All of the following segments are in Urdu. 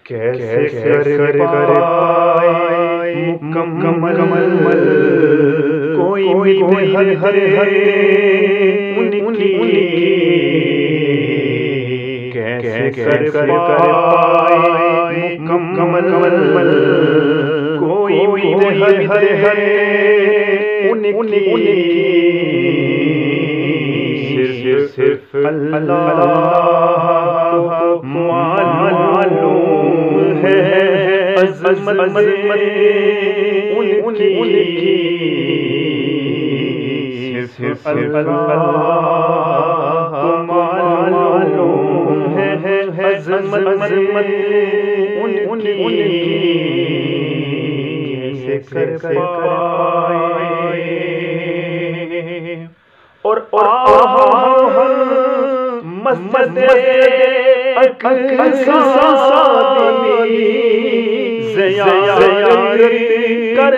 کیسے کر پائے مکمل کوئی ہر ان کی کیسے کر پائے مکمل کوئی ہر ان کی صرف اللہ معلوم ہے عظمت ان کی صرف اللہ معلوم ہے عظمت ان کی کیسے کر پائے اور مسجد اقصی زیارت کر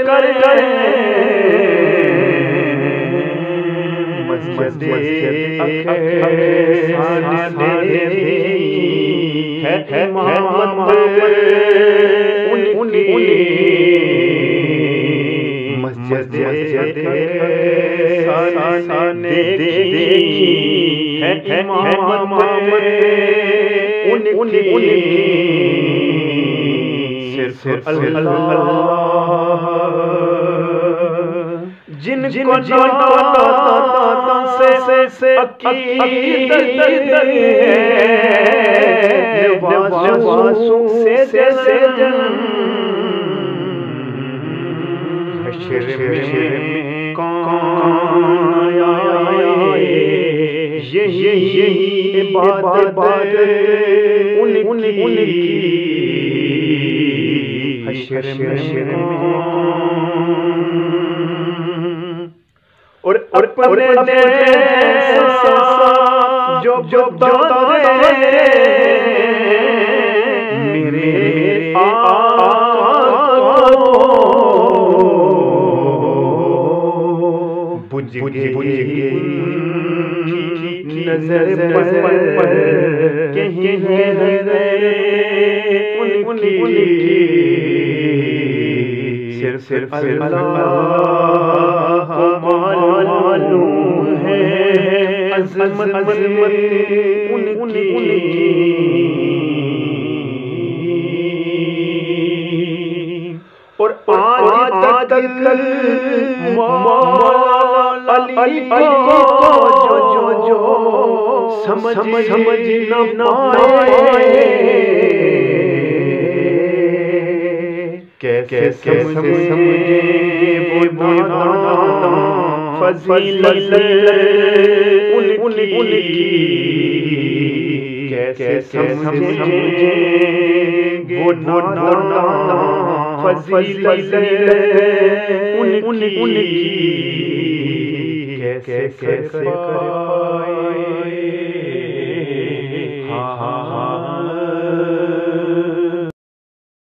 مسجد اقصی ہے امامت ان مسجد دیکھی ہے امامت ان کی صرف اللہ جن کو سے عقیدت ہے نوازوں سے حشر میں کون آئے یہی عبادت ان کی حشر میں اور اپنے جیسا جو میرے بجھ گئی نظر پر کہیں ان کی صرف اللہ معلوم ہے عظمت ان کی اور آج تک مولا علی کو جو سمجھ نہ پائے کیسے سمجھے وہ دانا فضیلت ان کی کیسے سمجھے وہ دانا فضیلت ان کی کیسے کر پائے